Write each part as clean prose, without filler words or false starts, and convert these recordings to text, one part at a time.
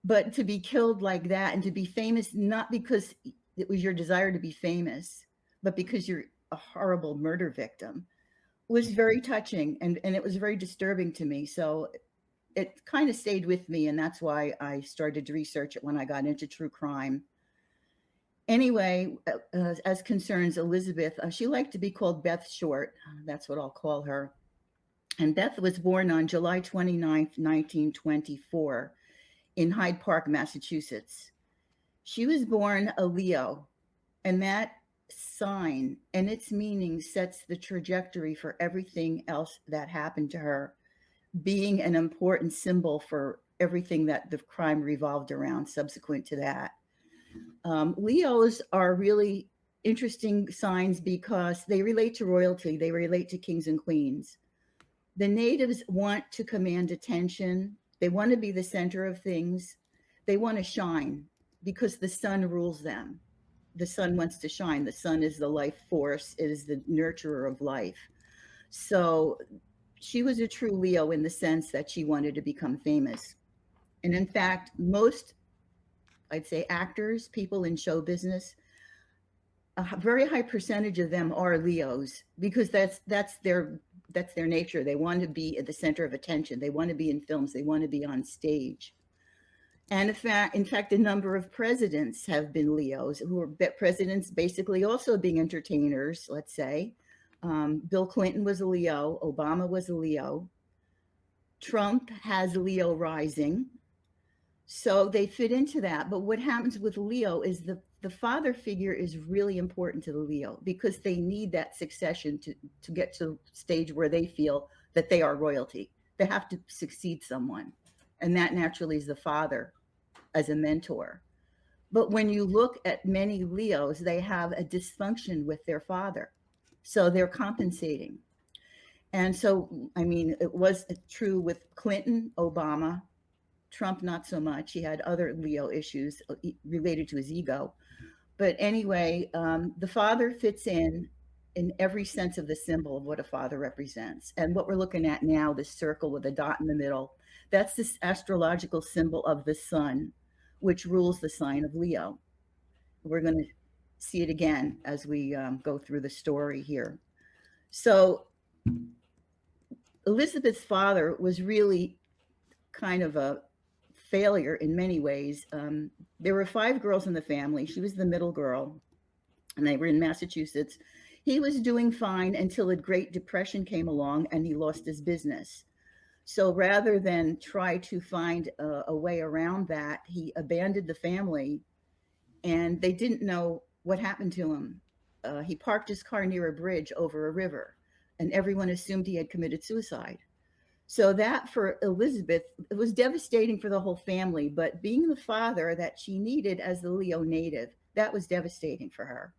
But to be killed like that and to be famous, not because it was your desire to be famous, but because you're a horrible murder victim, was very touching, and it was very disturbing to me. So it kind of stayed with me, and that's why I started to research it when I got into true crime. Anyway, as concerns Elizabeth, she liked to be called Beth Short. That's what I'll call her. And Beth was born on July 29th, 1924, in Hyde Park, Massachusetts. She was born a Leo, and that sign and its meaning sets the trajectory for everything else that happened to her, being an important symbol for everything that the crime revolved around subsequent to that. Leos are really interesting signs because they relate to royalty, they relate to kings and queens. The natives want to command attention, they want to be the center of things, they want to shine because the sun rules them. The sun wants to shine. The sun is the life force, it is the nurturer of life. So she was a true Leo in the sense that she wanted to become famous. And in fact, most, I'd say, actors, people in show business, a very high percentage of them are Leos because that's their nature. They want to be at the center of attention. They want to be in films. They want to be on stage. And in fact, a number of presidents have been Leos, who are presidents basically also being entertainers, let's say. Bill Clinton was a Leo. Obama was a Leo. Trump has Leo rising. So they fit into that. But what happens with Leo is the father figure is really important to the Leo because they need that succession to get to a stage where they feel that they are royalty. They have to succeed someone. And that naturally is the father as a mentor. But when you look at many Leos, they have a dysfunction with their father. So they're compensating. And so, I mean, it was true with Clinton, Obama, Trump, not so much. He had other Leo issues related to his ego. But anyway, the father fits in every sense of the symbol of what a father represents. And what we're looking at now, this circle with a dot in the middle, that's this astrological symbol of the sun, which rules the sign of Leo. We're going to see it again as we go through the story here. So Elizabeth's father was really kind of a failure in many ways. There were 5 girls in the family. She was the middle girl, and they were in Massachusetts. He was doing fine until a Great Depression came along and he lost his business. So rather than try to find a way around that, he abandoned the family, and they didn't know what happened to him. He parked his car near a bridge over a river, and everyone assumed he had committed suicide. So that for Elizabeth, it was devastating for the whole family, but being the father that she needed as the Leo native, that was devastating for her.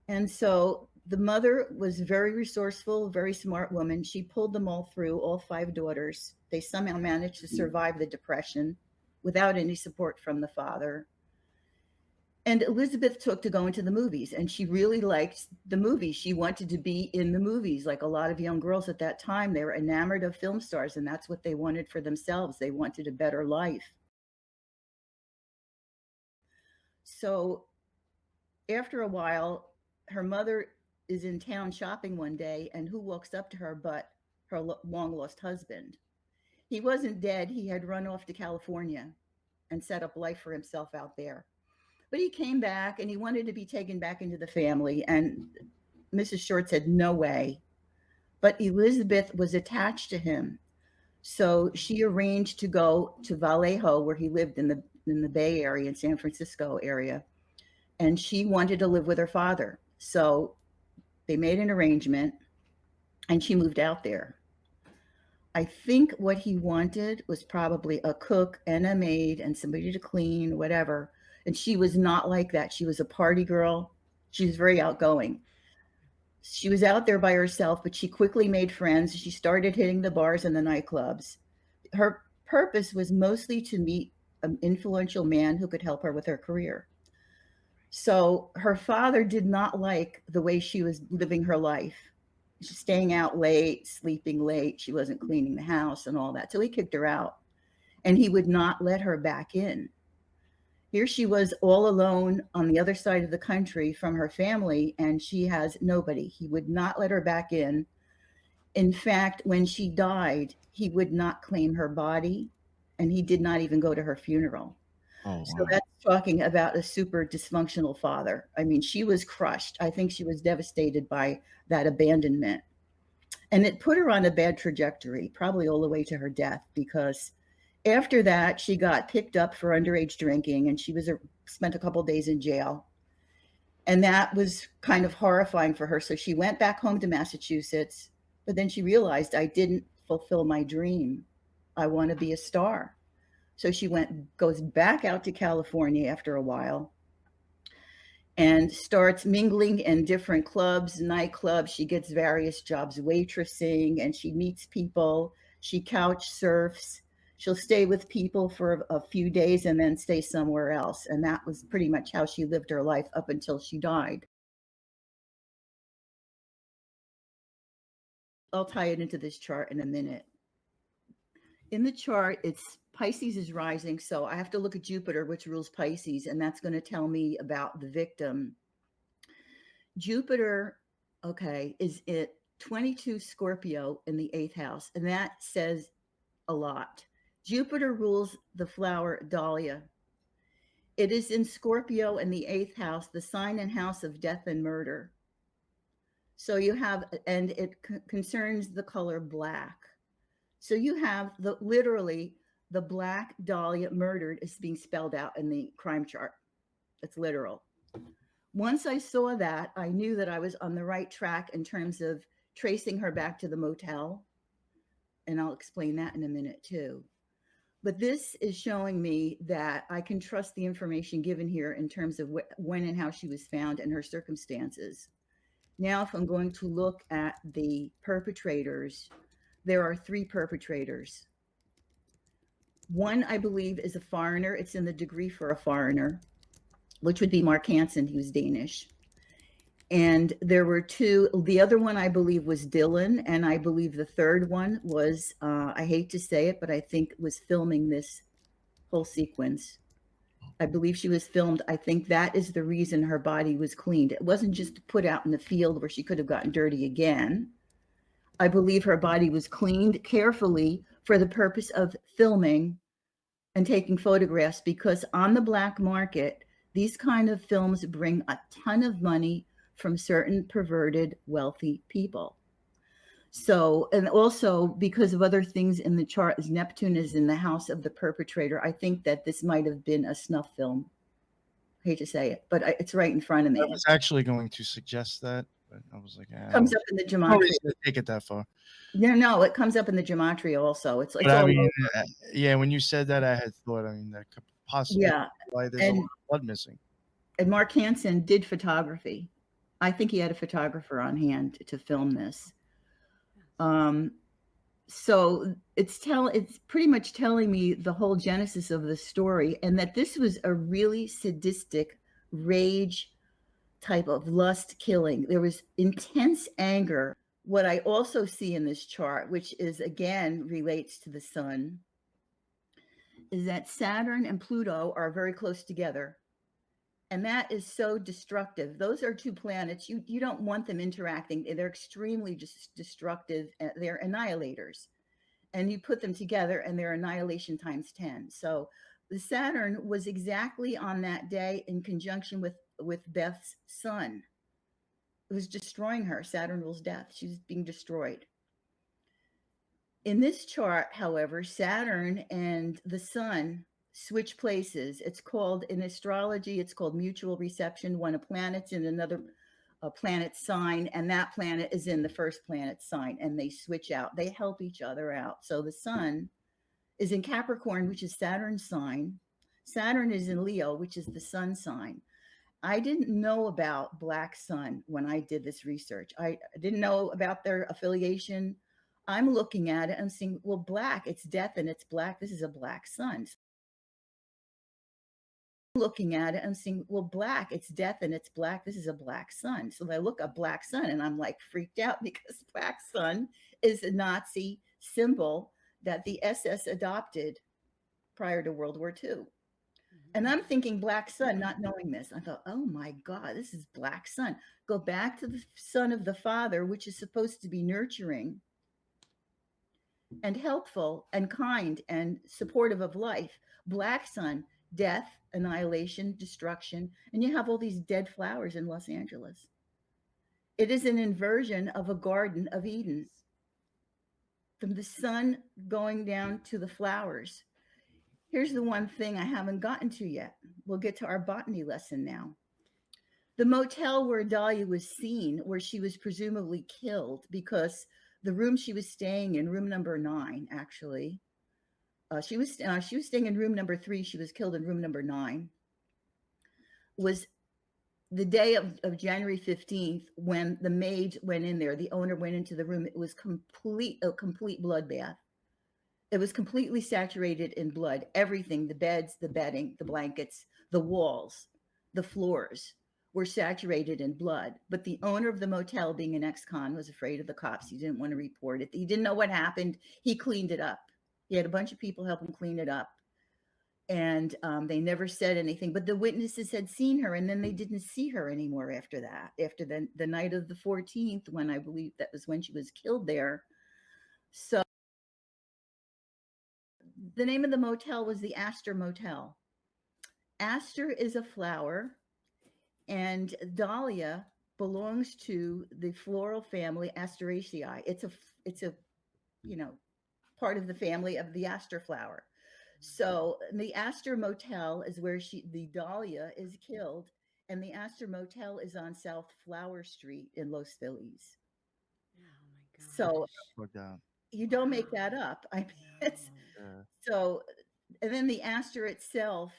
And so the mother was very resourceful, very smart woman. She pulled them all through, all 5 daughters. They somehow managed to survive the Depression without any support from the father. And Elizabeth took to going to the movies, and she really liked the movies. She wanted to be in the movies, like a lot of young girls at that time. They were enamored of film stars, and that's what they wanted for themselves. They wanted a better life. So after a while, her mother is in town shopping one day, and who walks up to her but her long-lost husband. He wasn't dead. He had run off to California and set up life for himself out there. But he came back, and he wanted to be taken back into the family, and Mrs. Short said, no way. But Elizabeth was attached to him. So she arranged to go to Vallejo, where he lived in the Bay Area, in San Francisco area. And she wanted to live with her father. So they made an arrangement, and she moved out there. I think what he wanted was probably a cook and a maid and somebody to clean, whatever. And she was not like that. She was a party girl. She was very outgoing. She was out there by herself, but she quickly made friends. She started hitting the bars and the nightclubs. Her purpose was mostly to meet an influential man who could help her with her career. So her father did not like the way she was living her life. She's staying out late, sleeping late. She wasn't cleaning the house and all that. So he kicked her out. and he would not let her back in. Here she was all alone on the other side of the country from her family, and she has nobody. He would not let her back in. In fact, when she died, he would not claim her body, and he did not even go to her funeral. Oh, So wow. that's talking about a super dysfunctional father. I mean, she was crushed. I think she was devastated by that abandonment. And it put her on a bad trajectory, probably all the way to her death, because after that, she got picked up for underage drinking, and she was spent a couple days in jail. And that was kind of horrifying for her. So she went back home to Massachusetts, but then she realized, I didn't fulfill my dream. I want to be a star. So she goes back out to California after a while and starts mingling in different clubs, nightclubs. She gets various jobs waitressing, and she meets people. She couch surfs. She'll stay with people for a few days and then stay somewhere else. And that was pretty much how she lived her life up until she died. I'll tie it into this chart in a minute. In the chart, it's Pisces is rising, so I have to look at Jupiter, which rules Pisces, and that's going to tell me about the victim. Jupiter, okay, is at 22 Scorpio in the 8th house, and that says a lot. Jupiter rules the flower Dahlia. It is in Scorpio in the 8th house, the sign and house of death and murder. So you have, and it concerns the color black. So you have literally the Black Dahlia murdered is being spelled out in the crime chart. It's literal. Once I saw that, I knew that I was on the right track in terms of tracing her back to the motel. And I'll explain that in a minute too. But this is showing me that I can trust the information given here in terms of when and how she was found and her circumstances. Now, if I'm going to look at the perpetrators, there are 3 perpetrators. One, I believe, is a foreigner. It's in the degree for a foreigner, which would be Mark Hansen. He was Danish. And there were 2. The other one, I believe, was Dylan. And I believe the third one was, I hate to say it, but I think was filming this whole sequence. I believe she was filmed. I think that is the reason her body was cleaned. It wasn't just put out in the field where she could have gotten dirty again. I believe her body was cleaned carefully for the purpose of filming and taking photographs, because on the black market, these kind of films bring a ton of money from certain perverted, wealthy people. So, and also because of other things in the chart, as Neptune is in the house of the perpetrator, I think that this might have been a snuff film. I hate to say it, but it's right in front of I me. was actually going to suggest that, but I was like, I Comes don't up in the know gematria. reason to take it that far. No, it comes up in the gematria also. It's But I all mean, over. yeah, when you said that, I had thought, I mean, that could possibly Yeah, be why there's a lot and of blood missing. Mark Hansen did photography. I think he had a photographer on hand to film this. So it's pretty much telling me the whole genesis of the story, and that this was a really sadistic rage type of lust killing. There was intense anger. What I also see in this chart, which is again relates to the sun, is that Saturn and Pluto are very close together. And that is so destructive. Those are 2 planets. You don't want them interacting. They're extremely destructive. They're annihilators. And you put them together and they're annihilation times 10. So the Saturn was exactly on that day in conjunction with Beth's sun. It was destroying her. Saturn rules death. She was being destroyed. In this chart, however, Saturn and the sun switch places. It's called, in astrology, it's called mutual reception, when a planet's in another planet's sign, and that planet is in the first planet's sign, and they switch out. They help each other out. So the sun is in Capricorn, which is Saturn's sign. Saturn is in Leo, which is the sun sign. I didn't know about Black Sun when I did this research. I didn't know about their affiliation. I'm looking at it and saying, well, black, it's death and it's black. This is a black sun. Looking at it and saying, well, black, it's death and it's black. This is a black sun. So I look up Black Sun and I'm like freaked out, because Black Sun is a Nazi symbol that the SS adopted. prior to World War II. Mm-hmm. And I'm thinking Black Sun, not knowing this. I thought, oh my God, this is Black Sun. Go back to the Son of the Father, which is supposed to be nurturing and helpful and kind and supportive of life. Black Sun, death, annihilation, destruction. And you have all these dead flowers in Los Angeles. It is an inversion of a Garden of Eden, from the sun going down to the flowers. Here's the one thing I haven't gotten to yet. We'll get to our botany lesson now. The motel where Dahlia was seen, where she was presumably killed, because the room she was staying in, room number 9, actually, she was staying in room number 3. She was killed in room number 9. Was the day of January 15th, when the maid went in there, the owner went into the room. It was a complete bloodbath. It was completely saturated in blood. Everything, the beds, the bedding, the blankets, the walls, the floors were saturated in blood. But the owner of the motel, being an ex-con, was afraid of the cops. He didn't want to report it. He didn't know what happened. He cleaned it up. He had a bunch of people help him clean it up. And they never said anything. But the witnesses had seen her, and then they didn't see her anymore after that. After the night of the 14th, when I believe that was when she was killed there. So the name of the motel was the Aster Motel. Aster is a flower, and Dahlia belongs to the floral family Asteraceae. It's a part of the family of the aster flower. So the Aster Motel is where the Dahlia is killed, and the Aster Motel is on South Flower Street in Los Feliz. Oh my So gosh. you don't make that up. I mean, it's so. And then the aster itself,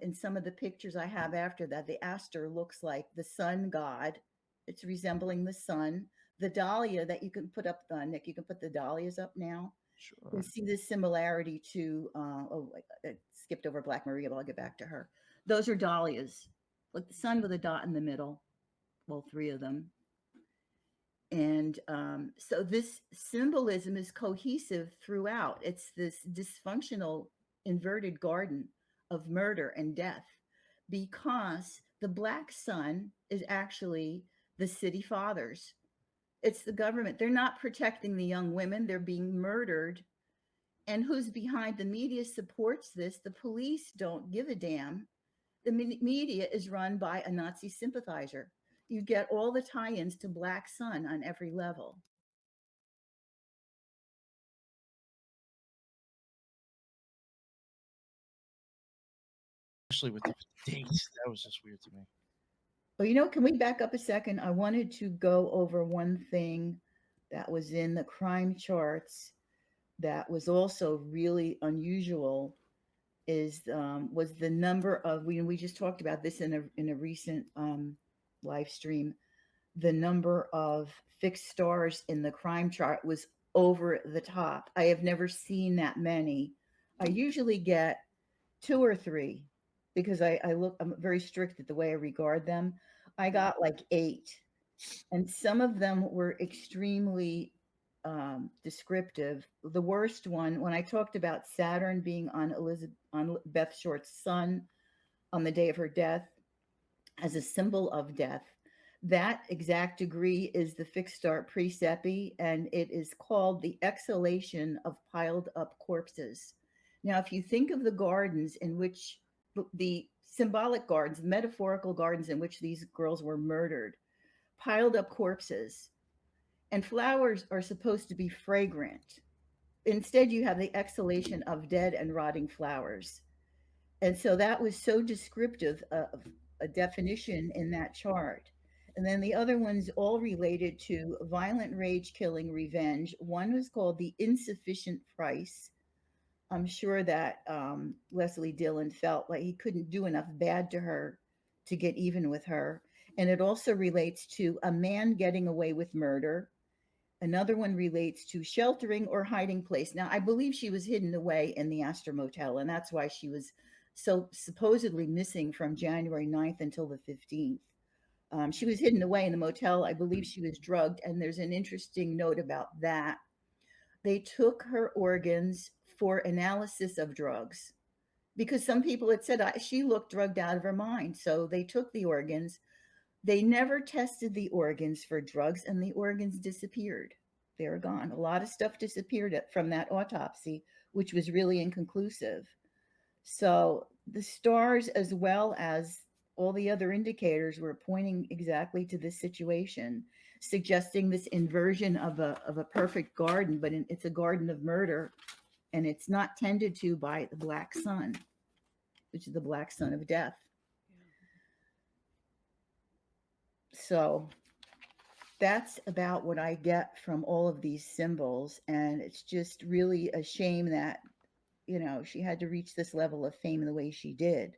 in some of the pictures I have after that, the aster looks like the sun god. It's resembling the sun. The dahlia that you can put up, Nick, you can put the dahlias up now. Sure. You can see this similarity to, I skipped over Black Maria, but I'll get back to her. Those are dahlias, like the sun with a dot in the middle. Well, 3 of them. And so this symbolism is cohesive throughout. It's this dysfunctional inverted garden of murder and death, because the Black Sun is actually the city fathers. It's the government. They're not protecting the young women. They're being murdered. And who's behind? The media supports this. The police don't give a damn. The media is run by a Nazi sympathizer. You get all the tie-ins to Black Sun on every level. Especially with the dates, that was just weird to me. Well, can we back up a second? I wanted to go over one thing that was in the crime charts that was also really unusual. Was the number of, we just talked about this in a recent live stream. The number of fixed stars in the crime chart was over the top. I have never seen that many. I usually get 2 or 3, because I'm very strict at the way I regard them. I got like 8, and some of them were extremely descriptive. The worst one, when I talked about Saturn being on Beth Short's sun on the day of her death as a symbol of death, that exact degree is the fixed star Praesepe, and it is called the exhalation of piled up corpses. Now, if you think of the gardens in which the symbolic gardens, metaphorical gardens in which these girls were murdered, piled up corpses, and flowers are supposed to be fragrant. Instead, you have the exhalation of dead and rotting flowers. And so that was so descriptive of a definition in that chart. And then the other ones all related to violent rage, killing, revenge. One was called the insufficient price. I'm sure that Leslie Dillon felt like he couldn't do enough bad to her to get even with her. And it also relates to a man getting away with murder. Another one relates to sheltering or hiding place. Now, I believe she was hidden away in the Astor Motel, and that's why she was so supposedly missing from January 9th until the 15th. She was hidden away in the motel. I believe she was drugged, and there's an interesting note about that. They took her organs for analysis of drugs. because some people had said she looked drugged out of her mind. So they took the organs. They never tested the organs for drugs, and the organs disappeared. They were gone. A lot of stuff disappeared from that autopsy, which was really inconclusive. So the stars, as well as all the other indicators, were pointing exactly to this situation, suggesting this inversion of a perfect garden, but it's a garden of murder, and it's not tended to by the black sun, which is the black sun of death. So that's about what I get from all of these symbols. And it's just really a shame that, you know, she had to reach this level of fame the way she did.